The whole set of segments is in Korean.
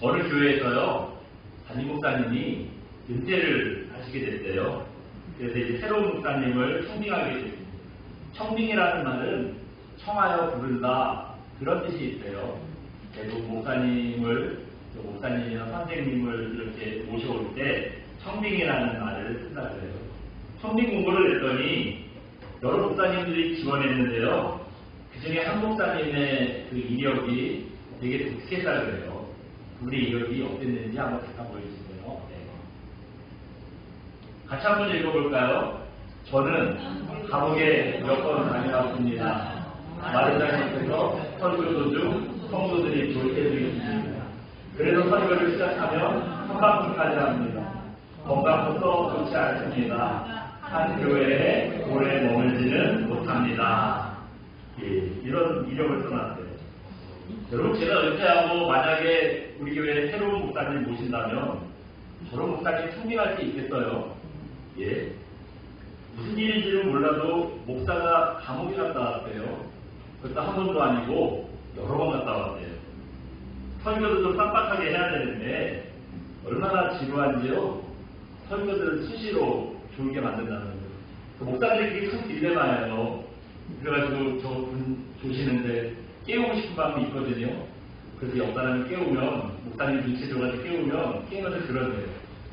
어느 교회에서요, 담임 목사님이 은퇴를 하시게 됐대요. 그래서 이제 새로운 목사님을 청빙하게 됐습니다. 청빙이라는 말은 청하여 부른다, 그런 뜻이 있어요. 대부분 목사님이나 선생님을 이렇게 모셔올 때 청빙이라는 말을 쓴다 그래요. 청빙 공고를 냈더니 여러 목사님들이 지원했는데요. 그 중에 한 목사님의 그 이력이 되게 독특했다 그래요. 그분의 이력이 어땠는지 한번 잠깐 보여주세요. 네. 같이 한번 읽어볼까요? 저는 감옥에 몇 번 다녀왔습니다. 마르다니에서 설교 도중 성도들이 졸게 되었습니다. 그래서 설교를 시작하면 한방문까지 합니다. 건강부터 좋지 않습니다. 한 교회에 오래 머물지는 못합니다. 예, 이런 이력을 써놨어요. 여러분, 제가 은퇴하고 만약에 우리 교회에 새로운 목사님 모신다면 저런 목사님 청빙할 수 있겠어요? 예. 무슨 일인지는 몰라도 목사가 감옥에 갔다 왔대요. 그것도 한 번도 아니고 여러 번 갔다 왔대요. 설교도 좀 빡빡하게 해야 되는데 얼마나 지루한지요. 설교들을 수시로 졸게 만든다는 거예요. 그 목사들이 큰 딜레마예요. 그래가지고 저분 조시는데 깨우고 싶은 마음이 있거든요. 그래서 옆 사람을 깨우면, 목사님 눈치 줘가지고 깨우면서 그러네요.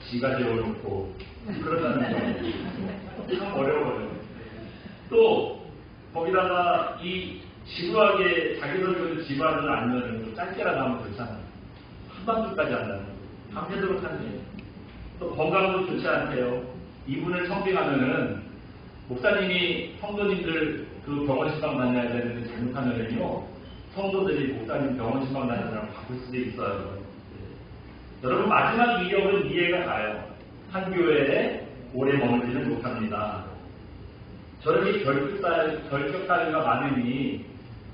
지가 재워놓고 그러다는 거예요. 참 어려워요. 또 거기다가 이 지루하게 자기 설교를 지루하지 않으면 좀 짧게라도 하면 그렇잖아요. 한밤중까지 한다는 거예요. 밤새도록 한대요. 또 건강도 좋지 않대요. 이분을 청빙하면은 목사님이 성도님들 그 병원 신방 다녀야 되는데 잘못하면은요, 성도들이 목사님 병원 신방 다니는 사람 바꿀 수도 있어요. 네. 여러분, 마지막 이력은 이해가 가요. 한 교회에 오래 머물지는 못합니다. 저렇게 결격사유가 많으니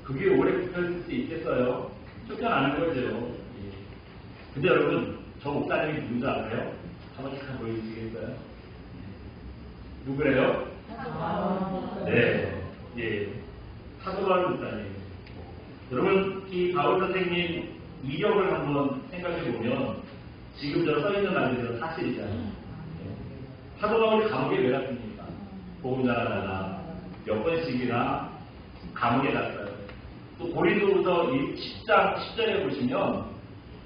그게 오래 붙어있을 수 있겠어요? 쫓겨나는 거죠. 예. 근데 여러분, 저 목사님이 누군지 알아요? 한번 잠깐 보여주시겠어요? 누구래요? 네. 예. 사도바울 목사님. 여러분, 이 바울 선생님 이력을 한번 생각해 보면 지금 저 써있는 말들은 사실이잖아요. 예. 사도바울이 감옥에 왜 갔습니까? 복음 전하다가 몇 번씩이나 감옥에 갔어요. 또 고린도후서 10장 10절에 보시면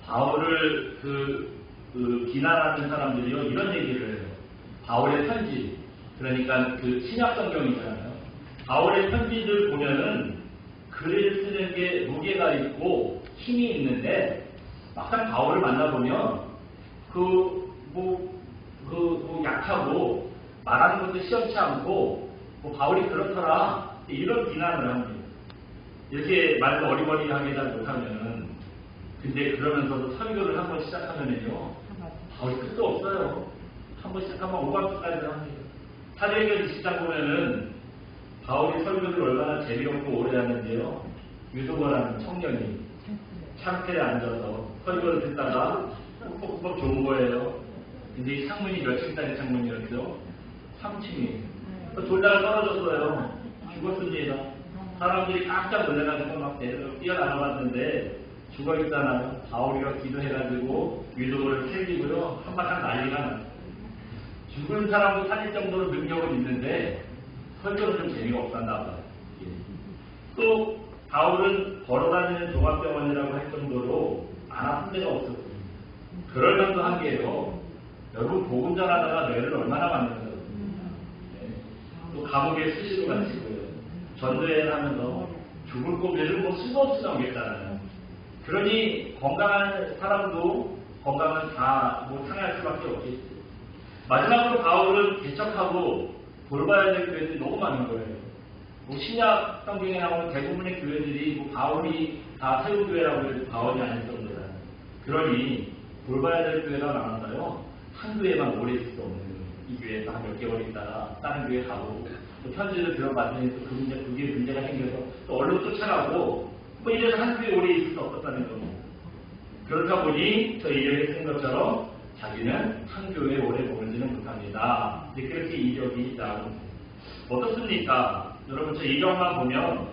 바울을 비난하는 사람들이요, 이런 얘기를 해요. 바울의 편지, 그러니까 그 신약 성경이잖아요. 바울의 편지들 보면은 글을 쓰는 게 무게가 있고 힘이 있는데 막상 바울을 만나보면 약하고 말하는 것도 시원치 않고 바울이 그렇더라, 이런 비난을 합니다. 이렇게 말도 어리버리하게 잘 못하면은, 근데 그러면서도 설교를 한번 시작하면은요, 바울이 끝도 없어요. 한번 시작하면 오감까지 합니다. 사도행전 20장 보면은 바울이 설교를 얼마나 재미없고 오래 하는데요, 유도거라는 청년이 창틀에 앉아서 설교를 듣다가 꾹꾹꾹 좋은 거예요. 근데 이 창문이 몇 층짜리 창문이었죠? 3층이. 돌다가 떨어졌어요. 죽었습니다. 사람들이 깜짝 놀라가지고 막 뛰어나가봤는데 죽어있잖아요. 바울이가 기도해가지고 유도거를 챙기고요, 한바탕 난리가 났어요. 죽은 사람도 살릴 정도로 능력은 있는데 설교는 좀 재미가 없었나 봐요. 예. 또 바울은 걸어다니는 종합병원이라고 할 정도로 안 아픈 데가 없었어요. 그럴 만도 한 게요, 여러분 복음 전하다가 뇌를 얼마나 만들었어요. 예. 또 감옥에 수시로 갇히고요, 전도회를 하면서 죽을 고비를 수도 없이 넘겼잖아요. 그러니 건강한 사람도 건강은 다 상할 수밖에 없겠죠. 마지막으로 바울은 개척하고 돌봐야 될 교회들이 너무 많은 거예요. 신약 성경에 나오는 대부분의 교회들이 바울이 다 세운 교회라고 해도 바울이 아닐 정도잖아요. 그러니 돌봐야 될 교회가 많아서요, 한 교회만 오래 있을 수 없는, 이 교회에서 한 몇 개월 있다가 다른 교회 가고, 또 편지를 들어봤더니 또 그게 문제가 생겨서 또 얼른 쫓아가고, 이래서 한 교회에 오래 있을 수 없었다는 겁니다. 그렇다 보니 저 이력에 쓴 것처럼 자기는 한 교회에 오래 머물지는 못합니다. 그렇게 이력이 나옵니다. 어떻습니까? 여러분, 저 이력만 보면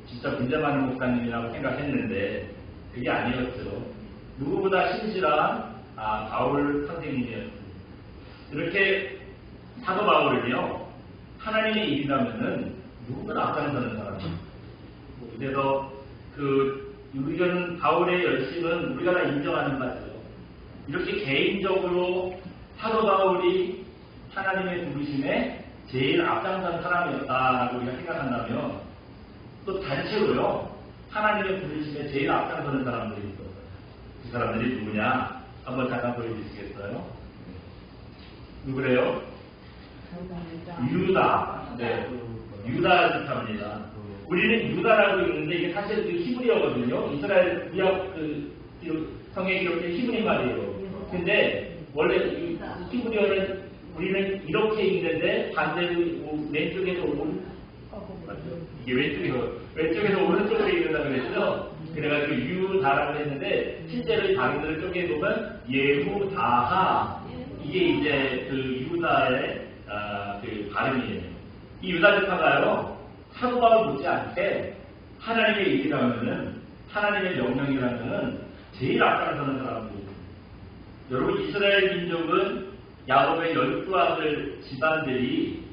진짜 문제 많은 목사님이라고 생각했는데 그게 아니었죠. 누구보다 신실한 바울 선생님이었습니다. 이렇게 사도 바울은요, 하나님의 일이라면은 누구보다 앞장서는 사람이에요. 그래서 우리는 바울의 열심은 우리가 다 인정하는 바죠. 이렇게 개인적으로 사도 바울이 하나님의 부르심에 제일 앞장선 사람이었다라고 우리가 생각한다면, 또 단체로요, 하나님의 부르심에 제일 앞장서는 사람들이 있어요. 그 사람들이 누구냐? 한번 잠깐 보여주시겠어요? 누구래요? 유다. 네, 유다 집사입니다. 우리는 유다라고 읽는데 이게 사실 히브리어거든요. 이스라엘 구약 성경 기록된 히브리 말이에요. 근데 원래 이 히브리어는 우리는 이렇게 읽는데 반대로 왼쪽에서 이게 왼쪽에서 오른쪽으로 읽는다고 그랬죠. 그래가지고 유다라고 했는데 실제로 이 방들을 쪼개보면 예후다하, 이게 이제 유다의 발음이에요. 이 유다 지파가요, 사도 바울 못지않게 하나님의 일이라면은, 하나님의 명령이라면은 제일 앞장서는 사람들이에요. 여러분, 이스라엘 민족은 야곱의 12아들 집안들이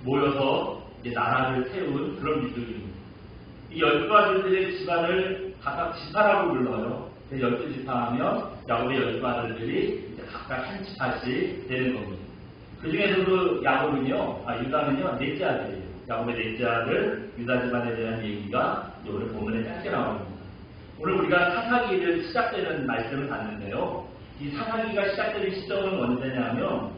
모여서 이제 나라를 세운 그런 민족입니다. 이 12아들들의 집안을 각각 지파라고 불러요. 12지파 하면 야곱의 12아들들이 이제 각각 한 지파씩 되는 겁니다. 그 중에서도 유다는요, 넷째 아들이에요. 야곱의 넷째 아들, 유다 집안에 대한 얘기가 오늘 본문에 짧게 나옵니다. 오늘 우리가 사사기를 시작되는 말씀을 봤는데요. 이 사사기가 시작되는 시점은 언제냐면,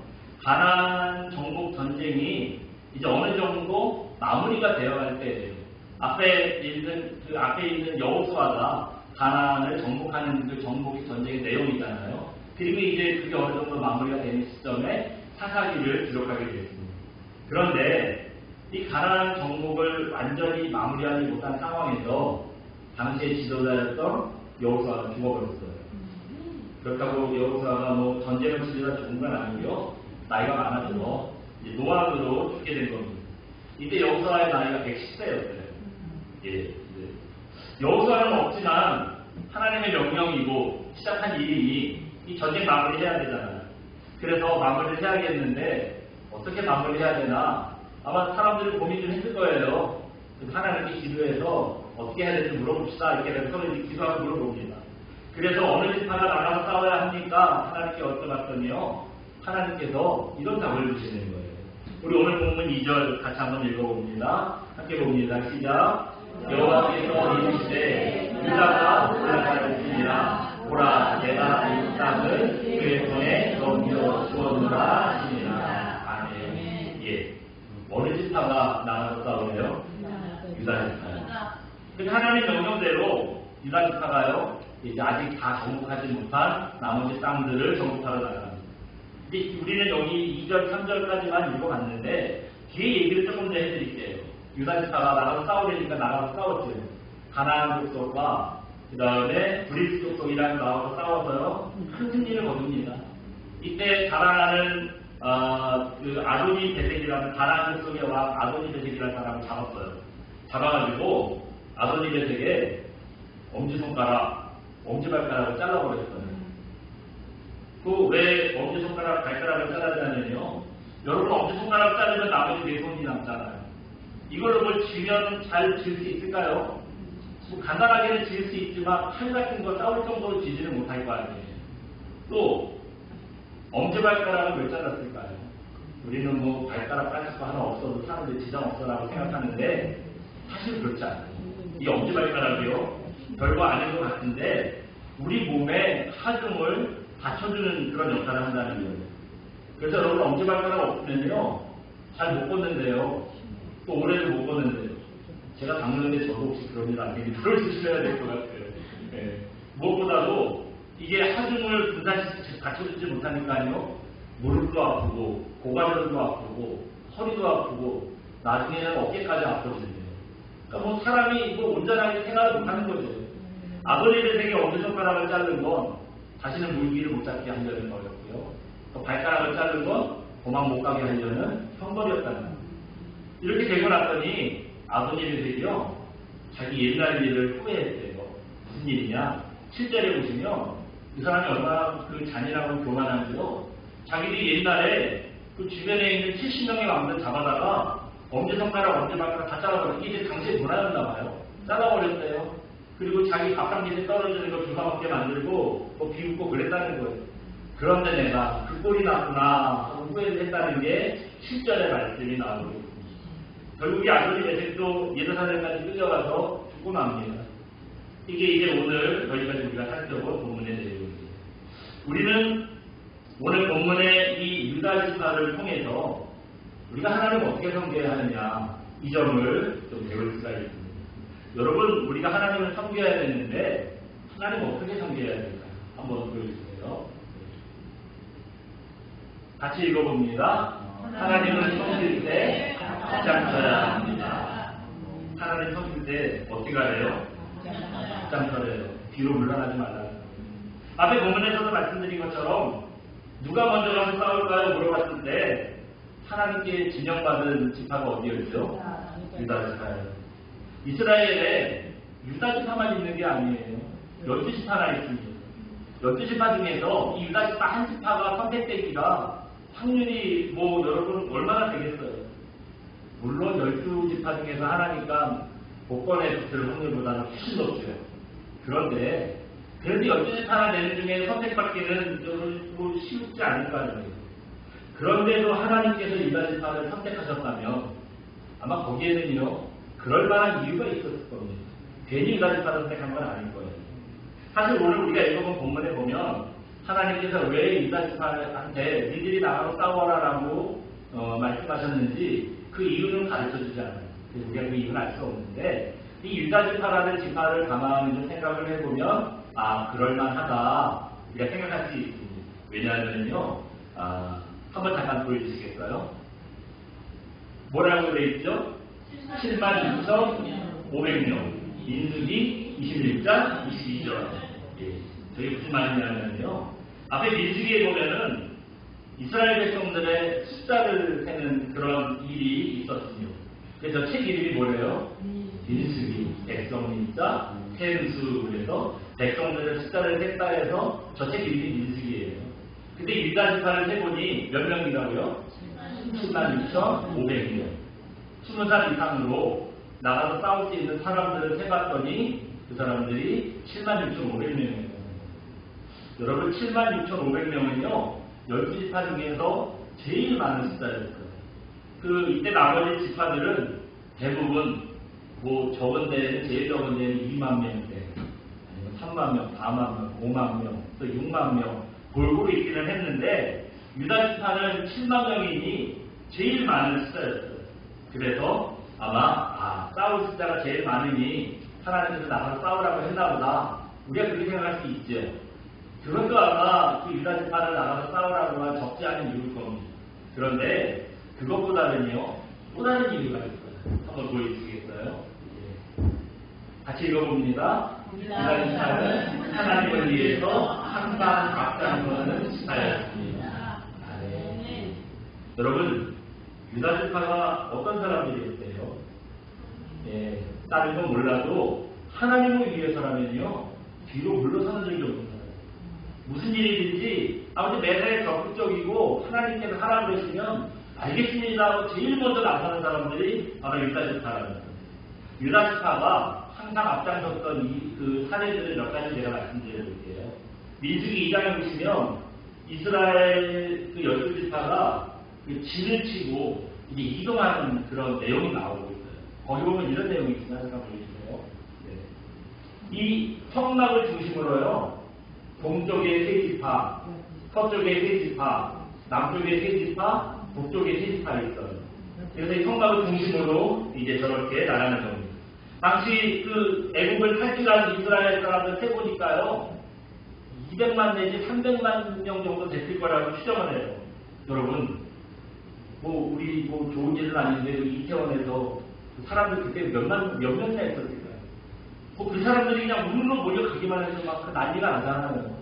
가나안 정복 전쟁이 이제 어느 정도 마무리가 되어갈 때예요. 앞에 있는 여호수아가 가나안을 정복하는 그 정복 전쟁의 내용이잖아요. 그리고 이제 그게 어느 정도 마무리가 되는 시점에 사사기를 기록하게 되었습니다. 그런데 이 가나안 정복을 완전히 마무리하지 못한 상황에서 당시의 지도자였던 여호수아가 죽어버렸어요. 그렇다고 여호수아가 전쟁을 치르다 죽은 건 아니고요. 나이가 많아져서 노안으로 죽게 된 겁니다. 이때 여호수아의 나이가 110세였어요. 예. 여호수아는 없지만 하나님의 명령이고 시작한 일이니 이 전쟁 마무리해야 되잖아요. 그래서 마무리를 해야겠는데 어떻게 마무리해야 되나 아마 사람들이 고민 좀 했을 거예요. 하나님께 기도해서 어떻게 해야 될지 물어봅시다. 이렇게 서로 기도하고 물어봅니다. 그래서 어느 지파가 나가서 싸워야 합니까? 하나님께 여쭤봤더니요, 하나님께서 이런 답을 주시는 거예요. 우리 오늘 본문 2절 같이 한번 읽어봅니다. 함께 봅니다. 시작. 여호와께서 이르시되 유다가 올라갈지니라 보라 내가 이 땅을 그의 손에 넘겨 주었노라 하시니라. 아멘. 예. 어느 지파가 나가서 싸우래요? 유다 지파요. 그 하나님 명령대로 유다 지파가요, 이제 아직 다 정복하지 못한 나머지 땅들을 정복하러 나갑니다. 우리는 여기 2절, 3절까지만 읽어봤는데 뒤에 얘기를 조금 더 해드릴게요. 유다 지파가 나가서 싸우려니까 나가서 싸웠죠. 가나안 족속과 그 다음에 브리스 족속이랑 나가서 싸워서요, 큰 승리를 거둡니다. 이때 자라나는 아도니 베색이라는 가나안 족속의 왕 아도니 베색이라는 사람을 잡았어요. 잡아가지고 아도니 베색에 엄지발가락을 잘라버렸어요. 왜 엄지손가락, 발가락을 잘라냐면요, 여러분 엄지손가락 자르면 나머지 네 손이 남잖아요. 이걸로 뭘 지면 잘 지을 수 있을까요? 간단하게는 지을 수 있지만 칼 같은 거 싸울 정도로 지지는 못할 거 아니에요. 또 엄지발가락을 왜 잘랐을까요? 우리는 발가락 까짓 거 하나 없어도 사람들이 지장 없어라고 생각하는데 사실 그렇지 않아요. 이 엄지발가락이요, 별거 아닌 것 같은데 우리 몸의 하중을 받쳐주는 그런 역할을 한다는 거예요. 그래서 여러분 엄지발가락 없으면요 잘 못 걷는데요, 또 오래도 못 걷는데요. 제가 닦는데 저도 혹시 그런 일 안 되니 그걸 주셔야 될 것 같아요. 네. 무엇보다도 이게 하중을 분산시 받쳐주지 못하니까요, 무릎도 아프고 고관절도 아프고 허리도 아프고 나중에는 어깨까지 아프거든요. 그러니까 사람이 온전하게 생활을 못하는 거죠. 아도니 베색의 엄지손가락을 자른 건 다시는 물기를 못 잡게 하려는 거였고요. 또 발가락을 자른 건 도망 못 가게 하려는 형벌이었다는 거예요. 이렇게 되고 났더니 아도니 베색이요, 자기 옛날 일을 후회했대요. 무슨 일이냐? 7절에 보시면 이 사람이 얼마나 그 잔인하고 교만한지요. 자기들이 옛날에 그 주변에 있는 70명의 왕들 잡아다가 엄지손가락, 엄지발가락 다 잘라버려. 이게 당시에 문화였나 봐요. 잘라버렸대요. 그리고 자기 밥한 밑에 떨어지는 거 주사 먹게 만들고 뭐 비웃고 그랬다는 거예요. 그런데 내가 그 꼴이 났구나 하고 후회를 했다는 게 10절의 말씀이 나오고 있습니다. 결국 이 아들이 메색도 예루살렘까지 끌려가서 죽고 맙니다. 이게 이제 오늘 여기까지 우리가 살펴본 본문의 내용입니다. 우리는 오늘 본문의 이 유다 지파를 통해서 우리가 하나님을 어떻게 섬겨야 하느냐 이 점을 좀 배울 수가 있습니다. 여러분, 우리가 하나님을 섬겨야 되는데 하나님을 어떻게 섬겨야 될까요? 한번 보여주세요. 같이 읽어봅니다. 하나님을 섬길 때 앞장서야 합니다. 하나님 섬길 때 어떻게 하래요? 앞장서래요. 뒤로 물러나지 말라는 거예요. 앞에 본문에서도 말씀드린 것처럼 누가 먼저 가서 싸울까요? 물어봤을 때 하나님께 진영받은 지파가 어디였죠? 유다 지파예요. 이스라엘에 유다 지파만 있는 게 아니에요. 12지파나 있습니다. 12지파 중에서 이 유다 지파 한 지파가 선택되기가 확률이 뭐 여러분 얼마나 되겠어요? 물론 12지파 중에서 하나니까 복권에 붙을 확률보다는 훨씬 높죠. 그런데 그래도 12지파나 되는 중에 선택받기는 좀 쉽지 않을까 해요. 그런데도 하나님께서 유다 지파를 선택하셨다면 아마 거기에는요 그럴 만한 이유가 있었을 겁니다. 괜히 유다 지파를 선택한 건 아닐 거예요. 사실 오늘 우리가 읽어본 본문에 보면 하나님께서 왜 유다 지파한테 니들이 나가서 싸워라라고 말씀하셨는지 그 이유는 가르쳐주지 않아요. 그래서 우리가 그 이유는 알 수 없는데 이 유다 지파라는 지파를 가만히 좀 생각을 해보면 아 그럴만하다 우리가 생각할 수 있습니다. 왜냐하면요 한번 잠깐 보여주시겠어요? 뭐라고 되어 있죠? 76,500명 민수기 21장 22절 저게 무슨 말이냐면요 앞에 민수기에 보면은 이스라엘 백성들의 숫자를 세는 그런 일이 있었습니다. 그래서 책 이름이 뭐래요? 민수기 백성민자 세음수 그래서 백성들의 숫자를 셌다 해서 저 책 이름이 민수기예요. 근데 유다 지파를 세보니 몇 명이라고요? 106,500명 20살 이상으로 나가서 싸울 수 있는 사람들을 세봤더니 그 사람들이 76,500명이에요. 여러분 76,500명은요 12지파 중에서 제일 많은 숫자였어요. 그 이때 나머지 지파들은 대부분 뭐 적은 데는 제일 적은 데는 2만 명대 아니면 3만 명, 4만 명, 5만 명, 또 6만 명 골고루 있기는 했는데 유다 지파는 7만 명이니 제일 많은 숫자였어요. 그래서 아마 싸울 숫자가 제일 많으니 하나님께서 나가서 싸우라고 했나보다 우리가 그렇게 생각할 수 있죠. 그것도 아마 그 유다 지파를 나가서 싸우라고 한 적지 않은 이유일 겁니다. 그런데 그것보다는요 또 다른 이유가 있어요. 한번 보여주시겠어요? 같이 읽어봅니다. 유다 지파는 하나님을 위해서 항상 앞장서는 지파였습니다. 네. 여러분 유다 지파가 어떤 사람들이었대요? 다른 건 몰라도 하나님을 위해서라면요 뒤로 물러서는 적이 없는 사람. 무슨 일이든지 아무튼 매사에 적극적이고 하나님께서 하라 그러시면 알겠습니다 하고 제일 먼저 나서는 사람들이 아마 유다 지파라는 유다 지파가 항상 앞장섰던 그 사례들을 몇 가지 제가 말씀드려 볼게요. 민수기 2장에 보시면 이스라엘 그 12지파가 그 진을 치고 이제 이동하는 그런 내용이 나오고 있어요. 거기 보면 이런 내용이 있습니다. 잠깐 보여주세요. 이 성막을 중심으로요. 동쪽에 세 지파, 서쪽에 세 지파, 남쪽에 세 지파, 북쪽에 세 지파가 있어요. 그래서 이 성막을 중심으로 이제 저렇게 나가는 겁니다. 당시 그 애국을 탈출한 이스라엘 사람들 세보니까요. 200만 내지 300만 명 정도 됐을 거라고 추정을 해요. 여러분, 뭐 우리 뭐 좋은 일은 아닌데 이태원에서 사람들 그때 몇 명이나 했었을까요? 뭐 그 사람들이 그냥 우르르 몰려가기만 해서 막 그 난리가 나잖아요.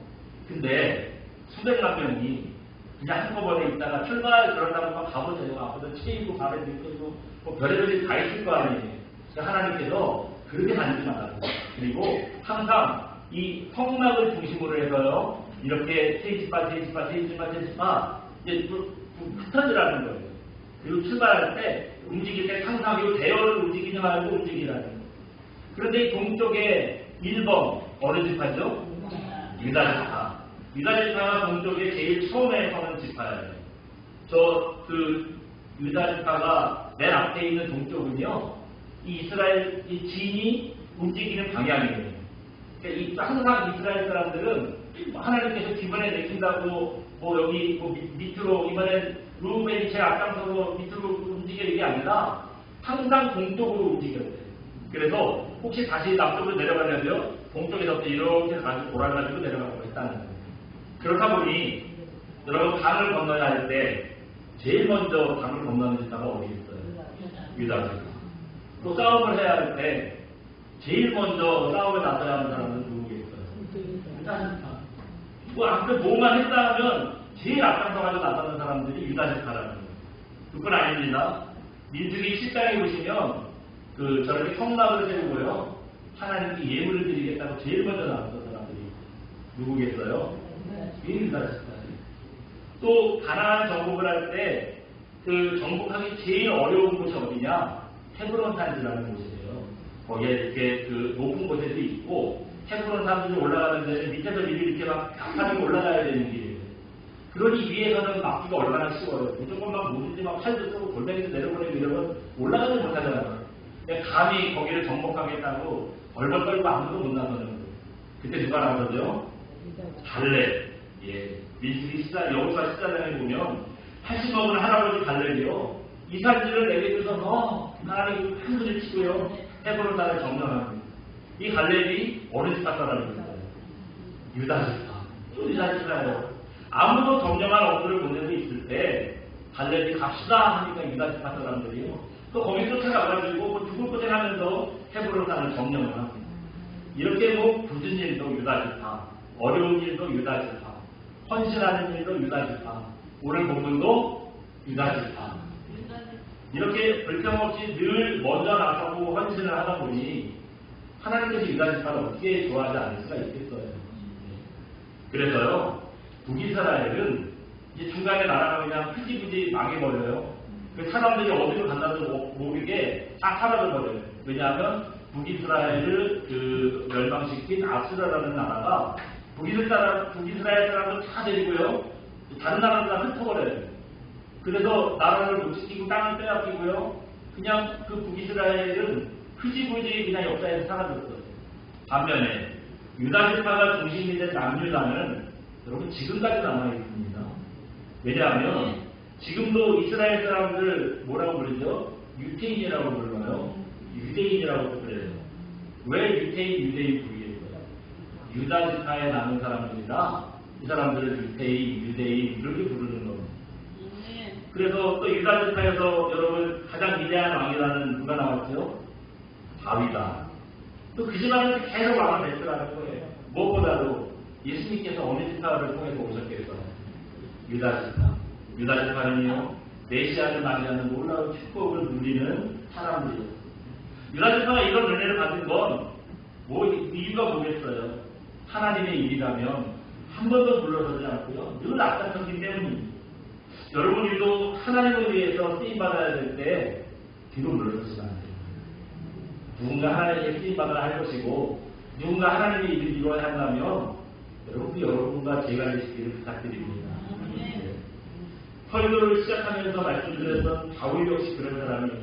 근데 수백만 명이 그냥 한꺼번에 있다가 출발 그런다고 막 가보세요. 앞으로 체이고 발에 들고 뭐 별의별 일 다 있을 거 아니에요. 그러니까 하나님께서 그렇게 다니지 말라고. 그리고 항상 이 성막을 중심으로 해서요. 이렇게 세지파 이제 흩어지라는 거예요. 그리고 출발할 때 움직일 때 항상 이 대열을 움직이지 말고 움직이라는 거예요. 그런데 이 동쪽에 1번 어느 지파죠? 유다 지파. 유다 지파가 동쪽에 제일 처음에 서는 지파예요. 유다 지파가 맨 앞에 있는 동쪽은요, 이 이스라엘 이 진이 움직이는 방향이에요. 그러니까 항상 이스라엘 사람들은 하나님께서 기번에 내킨다고 여기 밑으로 이번엔 루벤이 제일 앞장서서 밑으로 움직여 이게 아니라 항상 동쪽으로 움직여야 돼요. 그래서 혹시 다시 남쪽으로 내려가려면 동쪽에서부터 이렇게 가지고 돌아가지고 내려가고 있다는 거예요. 그렇다 보니 여러분 강을 건너야 할 때 제일 먼저 강을 건너는 지파가 어디 있어요? 유다 지파. 또 싸움을 해야 할 때 제일 먼저 싸움에 나서야 하는 사람은 누구겠어요? 유다 지파. 앞에 뭐만 했다 하면 제일 앞장서가지고 나서는 사람들이 유다 지파라는 거예요. 그건 아닙니다. 민수기 7장에 보시면 저렇게 성막을 세우고요. 하나님께 예물을 드리겠다고 제일 먼저 나섰던 사람들이 누구겠어요? 유다 지파. 또 가나안 정복을 할 때 그 정복하기 제일 어려운 곳이 어디냐? 헤브론 산지라는 곳이에요. 거기에 이렇게 높은 곳에도 있고 헤브론 산지를 올라가는 데는 밑에서 이렇게 막 강하게 올라가야 되는 길이에요. 그러니 위에서는 막기가 얼마나 쉬워요. 무조건 막 뭐든지 막 팔도 쓰고 골뱅이도 내려보내고 이러면 올라가지 못하잖아요. 감히 거기를 정복하겠다고 벌벌 떨고 아무도 못 나서는 거예요. 그때 누가 나서죠? 갈렙. 예. 민수기 여호수아 14장에 보면 80먹은 할아버지 갈렙이요. 이 산지를 내게 주셔서 하나님 큰 소리 치고요. 헤브론 땅을 점령합니다. 이 갈렙이 어느 지파 사람입니다. 유다 지파. 유다 지파예요. 아무도 점령한 엄두를 못 내고 있을 때 갈렙이 갑시다 하니까 유다 지파 사람들이요. 또 거기 쫓아가가지고 죽을 고생하면서 헤브론 땅을 점령을 합니다. 이렇게 굳은 일도 유다 지파, 어려운 일도 유다 지파, 헌신하는 일도 유다 지파, 오늘 본문도 유다 지파. 이렇게 불평없이 늘 먼저 나서고 헌신을 하다 보니 하나님께서 유다 지파를 어떻게 좋아하지 않을 수가 있겠어요. 그래서요, 북이스라엘은 이제 중간에 나라가 그냥 흐지부지 망해버려요. 그 사람들이 어디로 간다도 모르게 다 사라져버려요. 왜냐하면 북이스라엘을 멸망시킨 아수라라는 나라가 북이스라엘 사람들 다 데리고요. 다른 나라들 다 흩어버려요. 그래서 나라를 못 지키고 땅을 빼앗기고요. 그냥 그 북이스라엘은 흐지부지 그냥 역사에서 사라졌어요. 반면에 유다 지파가 중심이 된 남유다는 여러분 지금까지 남아있습니다. 왜냐하면 지금도 이스라엘 사람들 뭐라고 부르죠? 유태인이라고 불러요. 유대인이라고 그래요. 왜 유대인 부르겠어요? 유다 지파에 남은 사람들이라 이 사람들을 유대인 이렇게 부르는 겁니다. 그래서 또 유다 지파에서 여러분 가장 위대한 왕이라는 누가 나왔죠? 다윗이다. 또 그 집안은 계속 왕을 맺으라는 거예요. 무엇보다도 예수님께서 어느 지파를 통해서 오셨겠어요? 유다 지파. 유다 지파는요, 메시아를 맞이하는 놀라운 축복을 누리는 사람들이에요. 유다 지파가 이런 은혜를 받은 건 이유가 뭐겠어요? 하나님의 일이라면 한 번도 물러서지 않고요, 늘 앞장서기 때문입니다. 여러분들도 하나님을 위해서 쓰임받아야 될 때 뒤로 물러서시면 안 돼요. 누군가 하나님의 쓰임받아야 할 것이고 누군가 하나님의 일을 이루어야 한다면 여러분과 제가 되시기를 부탁드립니다. 설교를 시작하면서 말씀드렸던 바울 역시 그런 사람이에요.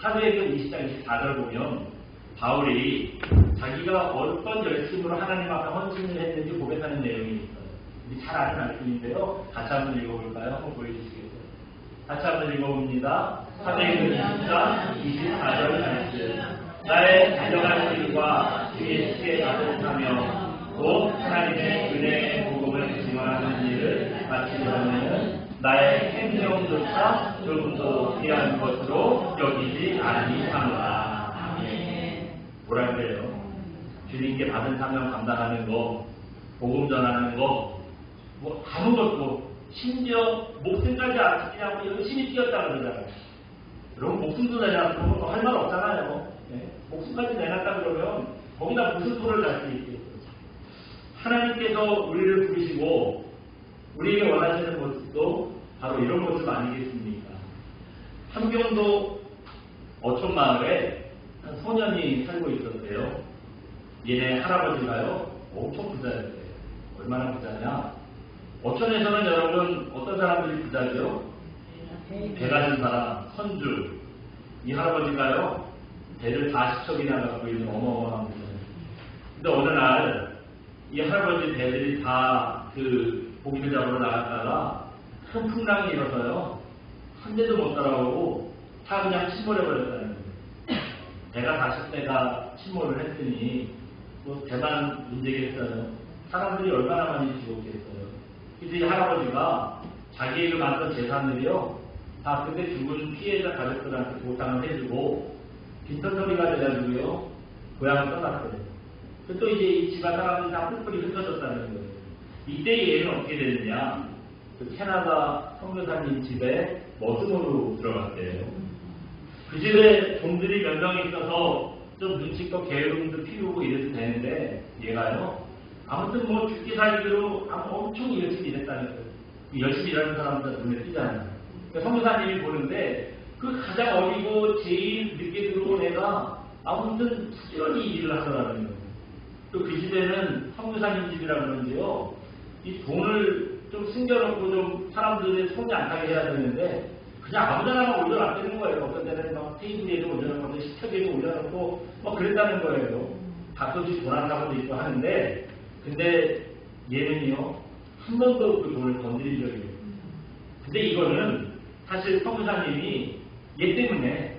사도행전 20장 24절 보면 바울이 자기가 어떤 열심으로 하나님 앞에 헌신을 했는지 고백하는 내용이 있어요. 잘 아는 말씀인데요. 같이 한번 읽어볼까요? 한번 보여주시겠어요? 같이 한번 읽어봅니다. 사도행전 20장 24절 말씀. 나의 다정한 일과 예수의 받은 사명 곧 하나님의 은혜의 복음을 증언하는 일을 마치려면 나의 생명조차 조금도 귀한 것으로 여기지 아니하노라. 뭐라 그래요? 주님께 받은 사명 감당하는 거, 복음 전하는 거, 아무것도 심지어 목숨까지 아끼지 않고 열심히 뛰었다 그러잖아요. 여러분 목숨도 내놨고 할 말 없잖아요. 네? 목숨까지 내놨다 그러면 거기다 무슨 소를 날 수 있겠어요? 하나님께서 우리를 부르시고 우리에게 원하시는 모습도 바로 이런 모습 아니겠습니까? 함경도 어촌마을에 한 소년이 살고 있었대요. 얘네 할아버지가요 엄청 부자였대요. 얼마나 부자냐? 어촌에서는 여러분 어떤 사람들이 부자죠? 배 가진 사람, 선주. 이 할아버지가요 배를 40척이나 갖고 있는 어마어마한 부자예요. 근데 어느 날 이 할아버지 배들이 다 그 고기를 잡으러 나갔다가 큰 풍랑이 일어서요 한 대도 못 따라오고 다 그냥 침몰해 버렸다는 거예요. 배가 40대가 침몰을 했으니 뭐 대단한 문제겠어요. 사람들이 얼마나 많이 죽었겠어요. 그래서 이 할아버지가 자기에게 만든 재산들이요 다 그때 죽은 피해자 가족들한테 보상을 해주고 빈털터리가 돼가지고요 고향을 떠났어요. 또 이제 이 집안 사람들이 다 뿔뿔이 흩어졌다는 거예요. 이때 얘는 어떻게 됐느냐? 그 캐나다 선교사님 집에 머슴으로 들어갔대요. 그 집에 종들이 몇 명 있어서 좀 눈치껏 게으름도 피우고 이래도 되는데 얘가요 아무튼 뭐 죽기 살기로 엄청 열심히 일했다는 거예요. 열심히 일하는 사람들 눈에 띄잖아요. 그러니까 선교사님이 보는데 그 가장 어리고 제일 늦게 들어온 애가 아무튼 부지런히 일을 하더라는 거예요. 또 그 집에는 선교사님 집이라 그런지요 이 돈을 좀 숨겨놓고 좀 사람들의 손이 안 타게 해야 되는데 그냥 아무데나 올려놨다는 거예요. 어떤 때는 막 테이블에도 올려놓고 식탁에도 올려놓고 막 그랬다는 거예요. 가끔씩 돈 안 사고도 있고 하는데 근데 얘는요 한 번도 그 돈을 건드린 적이 없어요. 근데 이거는 사실 선교사님이 얘 때문에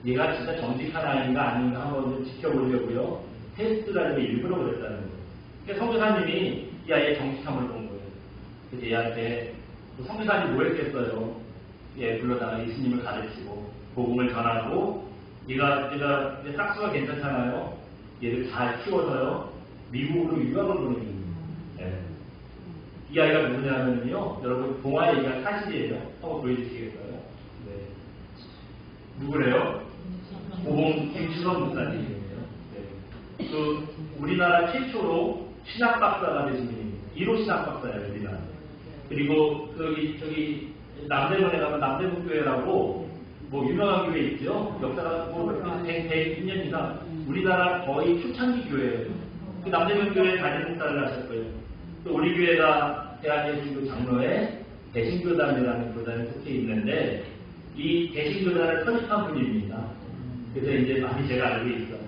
얘가 진짜 정직한 아이인가 아닌가 한번 좀 지켜보려고요 테스트라는 게 일부러 그랬다는 거예요. 그러니까 선교사님이 이 아이의 정직함을 본 거예요. 그래서 얘한테 선교사님이 뭐 했겠어요. 얘 불러다가 예수님을 가르치고 복음을 전하고 얘가 이제 싹수가 괜찮잖아요. 얘를 잘 키워서요 미국으로 유학을 보내는 거예요. 네. 이 아이가 누구냐면요 여러분 동화 얘기가 사실이에요. 한번 보여주시겠어요? 네. 누구래요? 고봉 김추선 목사님이에요. 네. 그 우리나라 최초로 신학 박사가 되신 분입니다. 1호 신학 박사예요, 우리나라. 그리고 저기 남대문에 가면 남대문교회라고 뭐 유명한 교회 있죠. 역사가 뭐 100년 이상 우리나라 거의 초창기 교회예요. 그 남대문교회 담임 목사를 하실 거예요. 또 우리 교회가 대한예수교 장로회 대신교단이라는 교단에 속해 있는데 이 대신교단을 설립한 분입니다. 그래서 이제 많이 제가 알고 있어요.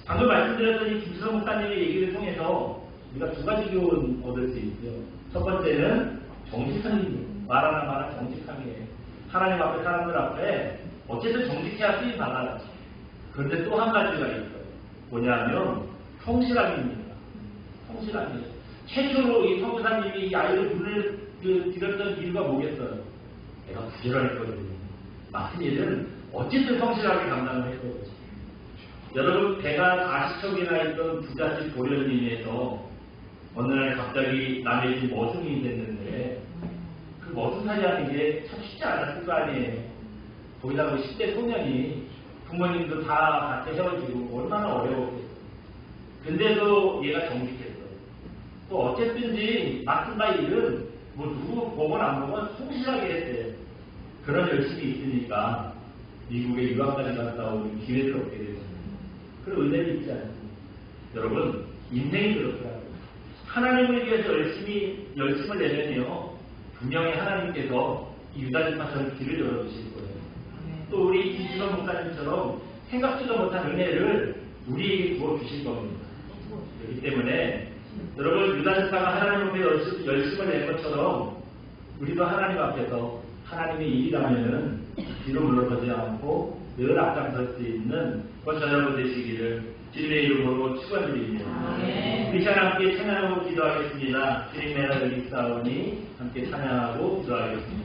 방금 말씀드렸던 이 김수성 목사님의 얘기를 통해서 우리가 두 가지 교훈 얻을 수 있죠. 첫 번째는 정직함입니다. 말하는 말은 정직함이에요. 하나님 앞에 사람들 앞에 어쨌든 정직해야 쓰임 받아야지. 그런데 또 한 가지가 있어요. 뭐냐면 성실함입니다. 성실함이에요. 최초로 이 선교사님이 이 아이를 눈을 들였던 이유가 뭐겠어요? 내가 부지런했거든요. 맡은 일은 어쨌든 성실하게 감당을 했거든요. 여러분 배가 40척이나 있던 부잣집 도련님에서 어느 날 갑자기 남의 집 머슴이 됐는데 그 머슴살이 하는 게 참 쉽지 않았을 거 아니에요. 거기다가 10대 소년이 부모님도 다 같이 헤어지고 얼마나 어려웠겠어요. 근데도 얘가 정직했어요. 또 어쨌든지 맡은 바 일은 뭐 누구 보건 안 보건 성실하게 했대요. 그런 열심이 있으니까 미국에 유학까지 갔다 오는 기회를 얻게 되죠. 그런 은혜를 있지 않습니까? 여러분 인생이 그렇더라고요. 하나님을 위해서 열심을 내면요 분명히 하나님께서 이 유다지파처럼 길을 열어주실 거예요. 또 우리 이준원 목사님처럼 생각지도 못한 은혜를 우리에게 부어주실 겁니다. 그렇기 때문에 여러분 유다지파가 하나님 앞에 열심을 낸 것처럼 우리도 하나님 앞에서 하나님의 일이라면은 뒤로 물러서지 않고 늘 앞장설 수 있는 그런 저녁 되시기를 주님의 이름으로 축원드립니다. 우리 시간 함께 찬양하고 기도하겠습니다. 주님 내가 여기 있사오니 함께 찬양하고 기도하겠습니다.